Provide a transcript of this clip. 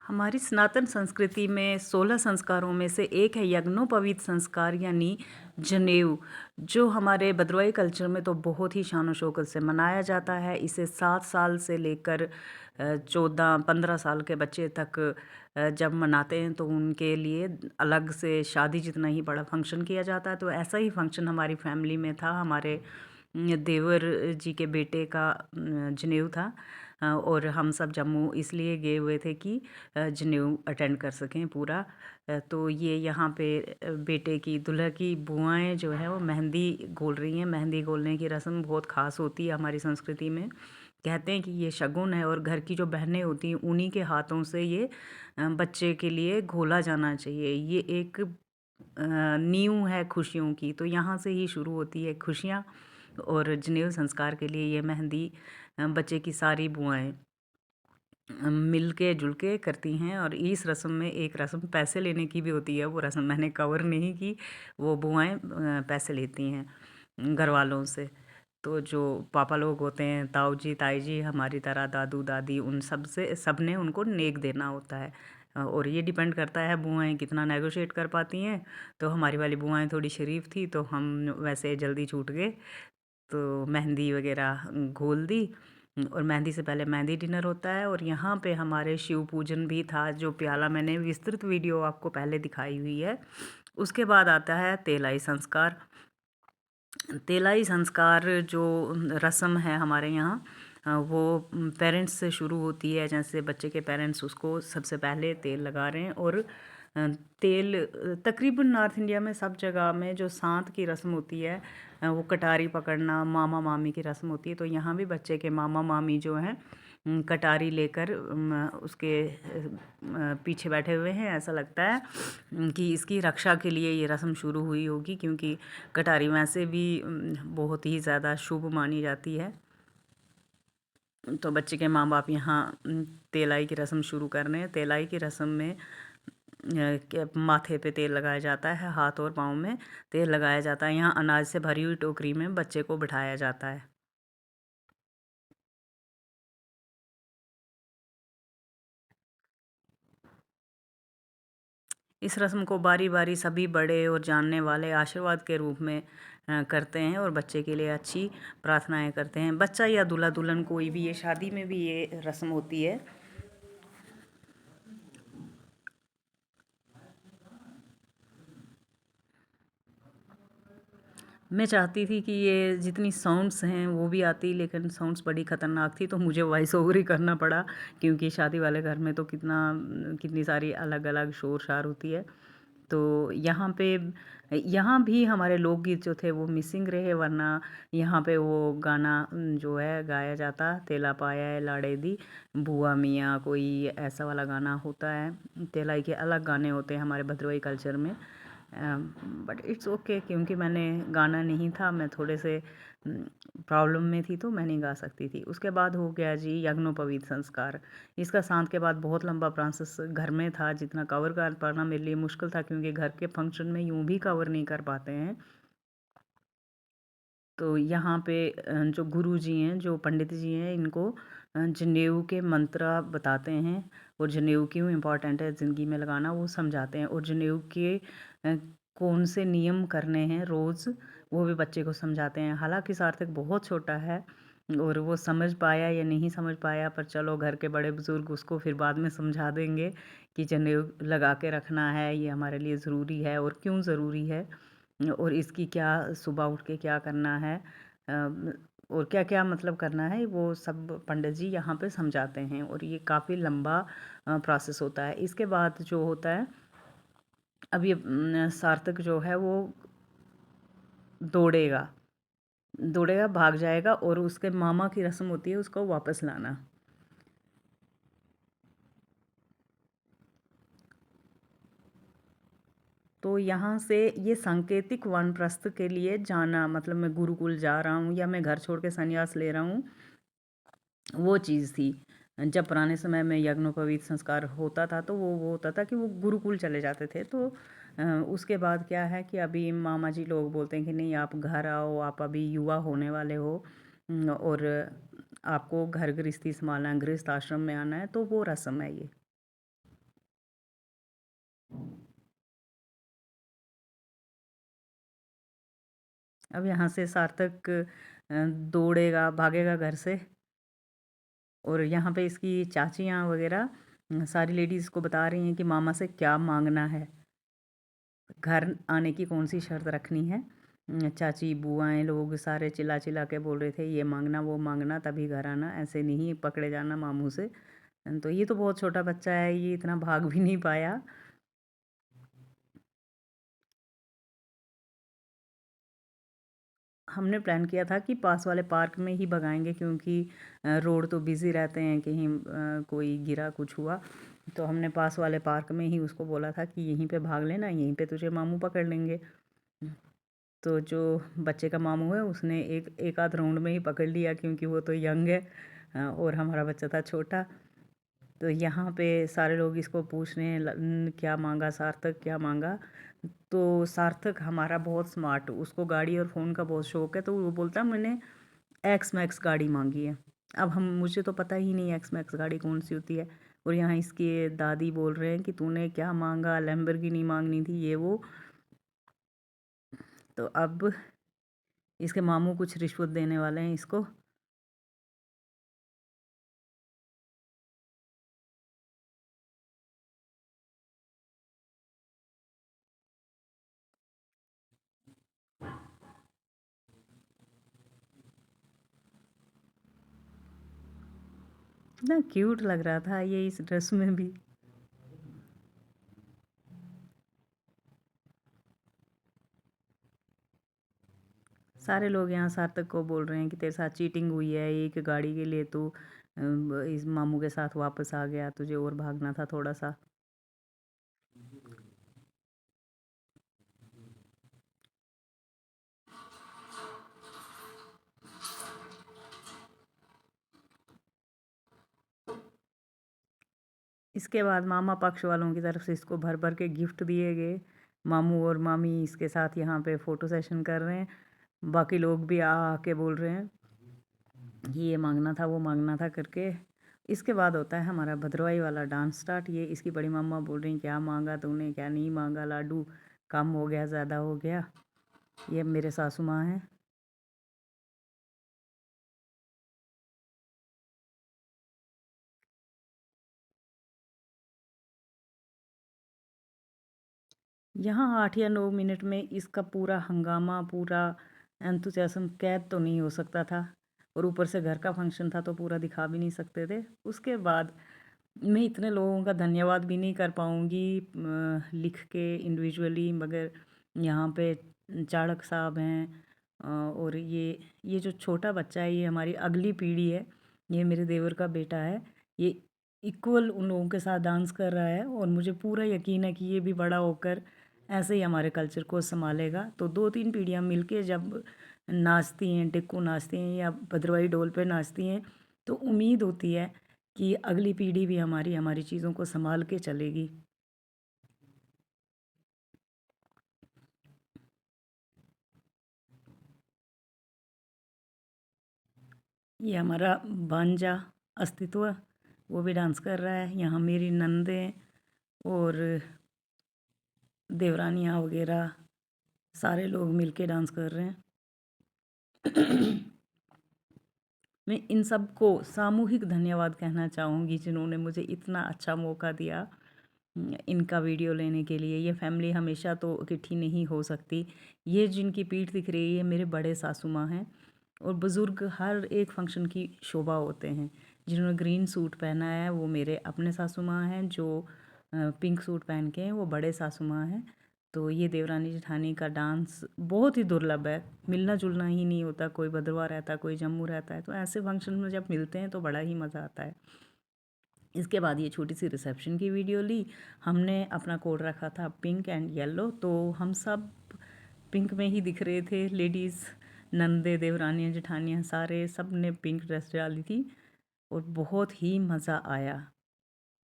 हमारी सनातन संस्कृति में 16 संस्कारों में से एक है यज्ञोपवीत संस्कार यानी जनेऊ, जो हमारे भद्रवाही कल्चर में तो बहुत ही शान शौकत से मनाया जाता है। इसे 7 साल से लेकर 14-15 साल के बच्चे तक जब मनाते हैं तो उनके लिए अलग से शादी जितना ही बड़ा फंक्शन किया जाता है। तो ऐसा ही फंक्शन हमारी फैमिली में था। हमारे देवर जी के बेटे का जनेऊ था। और हम सब जम्मू इसलिए गए हुए थे कि जनेऊ अटेंड कर सकें पूरा। तो ये यहाँ पे बेटे की दूल्हा की बुआएं जो है वो मेहंदी घोल रही हैं। मेहंदी घोलने की रस्म बहुत ख़ास होती है हमारी संस्कृति में। कहते हैं कि ये शगुन है और घर की जो बहनें होती हैं उन्हीं के हाथों से ये बच्चे के लिए घोला जाना चाहिए। ये एक नींव है खुशियों की, तो यहाँ से ही शुरू होती है खुशियाँ। और जनेऊ संस्कार के लिए ये मेहंदी बच्चे की सारी बुआएं मिल के जुल के करती हैं। और इस रस्म में एक रस्म पैसे लेने की भी होती है। वो रस्म मैंने कवर नहीं की। वो बुआएं पैसे लेती हैं घर वालों से। तो जो पापा लोग होते हैं, ताऊ जी ताई जी हमारी तरह, दादू दादी, उन सब से सब ने उनको नेक देना होता है। और ये डिपेंड करता है बुआएं कितना नेगोशिएट कर पाती हैं। तो हमारी वाली बुआएं थोड़ी शरीफ थी तो हम वैसे जल्दी छूट गए। तो मेहंदी वगैरह घोल दी। और मेहंदी से पहले मेहंदी डिनर होता है। और यहाँ पे हमारे शिव पूजन भी था, जो प्याला मैंने विस्तृत वीडियो आपको पहले दिखाई हुई है। उसके बाद आता है तेलाई संस्कार। तेलाई संस्कार जो रस्म है हमारे यहाँ, वो पेरेंट्स से शुरू होती है। जैसे बच्चे के पेरेंट्स उसको सबसे पहले तेल लगा रहे हैं। और तेल तकरीबन नॉर्थ इंडिया में सब जगह में जो सांत की रस्म होती है, वो कटारी पकड़ना, मामा मामी की रस्म होती है। तो यहाँ भी बच्चे के मामा मामी जो हैं कटारी लेकर उसके पीछे बैठे हुए हैं। ऐसा लगता है कि इसकी रक्षा के लिए ये रस्म शुरू हुई होगी, क्योंकि कटारी वैसे भी बहुत ही ज़्यादा शुभ मानी जाती है। तो बच्चे के माँ बाप यहाँ तेलाई की रस्म शुरू कर रहे हैं। तेलाई की रस्म में माथे पे तेल लगाया जाता है, हाथ और पाँव में तेल लगाया जाता है। यहाँ अनाज से भरी हुई टोकरी में बच्चे को बिठाया जाता है। इस रस्म को बारी बारी सभी बड़े और जानने वाले आशीर्वाद के रूप में करते हैं और बच्चे के लिए अच्छी प्रार्थनाएं करते हैं। बच्चा या दूल्हा दुल्हन कोई भी, ये शादी में भी ये रस्म होती है। मैं चाहती थी कि ये जितनी साउंड्स हैं वो भी आती, लेकिन साउंड्स बड़ी ख़तरनाक थी तो मुझे वॉइस ओवर ही करना पड़ा। क्योंकि शादी वाले घर में तो कितनी सारी अलग अलग शोर शार होती है। तो यहाँ भी हमारे लोकगीत जो थे वो मिसिंग रहे, वरना यहाँ पे वो गाना जो है गाया जाता, तेला पाया है लाड़े दी बुआ मियाँ, कोई ऐसा वाला गाना होता है। तेलाई के अलग गाने होते हैं हमारे भद्रवाही कल्चर में। बट इट्स ओके, क्योंकि मैंने गाना नहीं था, मैं थोड़े से प्रॉब्लम में थी तो मैं नहीं गा सकती थी। उसके बाद हो गया जी यज्ञोपवीत संस्कार। इसका शांत के बाद बहुत लंबा प्रोसेस घर में था, जितना कवर कर पाना मेरे लिए मुश्किल था, क्योंकि घर के फंक्शन में यूं भी कवर नहीं कर पाते हैं। तो यहाँ पे जो गुरु जी हैं, जो पंडित जी हैं, इनको जनेऊ के मंत्र बताते हैं। और जनेऊ क्यों इम्पॉर्टेंट है ज़िंदगी में लगाना वो समझाते हैं। और जनेऊ के कौन से नियम करने हैं रोज़, वो भी बच्चे को समझाते हैं। हालांकि सार्थक बहुत छोटा है और वो समझ पाया या नहीं समझ पाया, पर चलो घर के बड़े बुज़ुर्ग उसको फिर बाद में समझा देंगे कि जनेऊ लगा के रखना है, ये हमारे लिए ज़रूरी है और क्यों ज़रूरी है, और इसकी क्या सुबह उठ के क्या करना है, और क्या क्या मतलब करना है, वो सब पंडित जी यहाँ पे समझाते हैं। और ये काफ़ी लंबा प्रोसेस होता है। इसके बाद जो होता है, अब ये सार्थक जो है वो दौड़ेगा दौड़ेगा, भाग जाएगा, और उसके मामा की रस्म होती है उसको वापस लाना। तो यहाँ से ये सांकेतिक वानप्रस्थ के लिए जाना, मतलब मैं गुरुकुल जा रहा हूँ या मैं घर छोड़ के संन्यास ले रहा हूँ, वो चीज़ थी। जब पुराने समय में यज्ञोपवीत संस्कार होता था तो वो होता था कि वो गुरुकुल चले जाते थे। तो उसके बाद क्या है कि अभी मामा जी लोग बोलते हैं कि नहीं, आप घर आओ, आप अभी युवा होने वाले हो, और आपको घर गृहस्थी संभालना है, गृहस्थ आश्रम में आना है, तो वो रस्म है ये। अब यहाँ से सार्थक दौड़ेगा, भागेगा घर से। और यहाँ पे इसकी चाचियाँ वगैरह सारी लेडीज़ को बता रही हैं कि मामा से क्या मांगना है, घर आने की कौन सी शर्त रखनी है। चाची बुआएं लोग सारे चिल्ला चिल्ला के बोल रहे थे ये मांगना वो मांगना तभी घर आना, ऐसे नहीं पकड़े जाना मामू से। तो ये तो बहुत छोटा बच्चा है, ये इतना भाग भी नहीं पाया। हमने प्लान किया था कि पास वाले पार्क में ही भगाएंगे, क्योंकि रोड तो बिज़ी रहते हैं, कहीं कोई गिरा कुछ हुआ। तो हमने पास वाले पार्क में ही उसको बोला था कि यहीं पे भाग लेना, यहीं पे तुझे मामू पकड़ लेंगे। तो जो बच्चे का मामू है उसने एक एक आध राउंड में ही पकड़ लिया, क्योंकि वो तो यंग है और हमारा बच्चा था छोटा। तो यहाँ पे सारे लोग इसको पूछ रहे हैं क्या मांगा सार्थक, क्या मांगा। तो सार्थक हमारा बहुत स्मार्ट, उसको गाड़ी और फ़ोन का बहुत शौक है, तो वो बोलता है मैंने एक्स मैक्स गाड़ी मांगी है। अब हम मुझे तो पता ही नहीं एक्स मैक्स गाड़ी कौन सी होती है। और यहाँ इसके दादी बोल रहे हैं कि तूने क्या मांगा, लैम्बोर्गिनी मांगनी थी ये वो। तो अब इसके मामू कुछ रिश्वत देने वाले हैं इसको। इतना क्यूट लग रहा था ये इस ड्रेस में भी। सारे लोग यहाँ सार्थक को बोल रहे हैं कि तेरे साथ चीटिंग हुई है, एक गाड़ी के लिए तू इस मामू के साथ वापस आ गया, तुझे और भागना था थोड़ा सा। इसके बाद मामा पक्ष वालों की तरफ से इसको भर भर के गिफ्ट दिए गए। मामू और मामी इसके साथ यहाँ पे फ़ोटो सेशन कर रहे हैं। बाकी लोग भी आ के बोल रहे हैं कि ये मांगना था वो मांगना था करके। इसके बाद होता है हमारा भद्रवाही वाला डांस स्टार्ट। ये इसकी बड़ी मम्मा बोल रही हैं क्या मांगा तूने, क्या नहीं मांगा लाडू, कम हो गया ज़्यादा हो गया। ये मेरे सासू माँ हैं। यहाँ 8 या 9 मिनट में इसका पूरा हंगामा, पूरा एंथुसियाज्म कैद तो नहीं हो सकता था। और ऊपर से घर का फंक्शन था तो पूरा दिखा भी नहीं सकते थे। उसके बाद मैं इतने लोगों का धन्यवाद भी नहीं कर पाऊँगी लिख के इंडिविजुअली, मगर यहाँ पे चाणक साहब हैं और ये जो छोटा बच्चा है ये हमारी अगली पीढ़ी है। ये मेरे देवर का बेटा है। ये इक्वल उन लोगों के साथ डांस कर रहा है और मुझे पूरा यकीन है कि ये भी बड़ा होकर ऐसे ही हमारे कल्चर को संभालेगा। तो 2-3 पीढ़ियाँ मिलके जब नाचती हैं, टिक्कू नाचती हैं या भद्रवाही ढोल पे नाचती हैं, तो उम्मीद होती है कि अगली पीढ़ी भी हमारी हमारी चीज़ों को संभाल के चलेगी। ये हमारा भांजा अस्तित्व, वो भी डांस कर रहा है। यहाँ मेरी नंदें और देवरानियाँ वगैरह सारे लोग मिलके डांस कर रहे हैं। मैं इन सबको सामूहिक धन्यवाद कहना चाहूँगी जिन्होंने मुझे इतना अच्छा मौका दिया इनका वीडियो लेने के लिए। ये फैमिली हमेशा तो इकट्ठी नहीं हो सकती। ये जिनकी पीठ दिख रही है मेरे बड़े सासू माँ हैं। और बुज़ुर्ग हर एक फंक्शन की शोभा होते हैं। जिन्होंने ग्रीन सूट पहना है वो मेरे अपने सासू माँ हैं, जो पिंक सूट पहन के हैं वो बड़े सासू माँ हैं। तो ये देवरानी जेठानी का डांस बहुत ही दुर्लभ है, मिलना जुलना ही नहीं होता। कोई भद्रवाह रहता है, कोई जम्मू रहता है, तो ऐसे फंक्शन में जब मिलते हैं तो बड़ा ही मज़ा आता है। इसके बाद ये छोटी सी रिसेप्शन की वीडियो ली। हमने अपना कोड रखा था पिंक एंड येलो, तो हम सब पिंक में ही दिख रहे थे। लेडीज़, नंदे, देवरानियाँ, जेठानियाँ सारे सब ने पिंक ड्रेस डाली थी और बहुत ही मज़ा आया।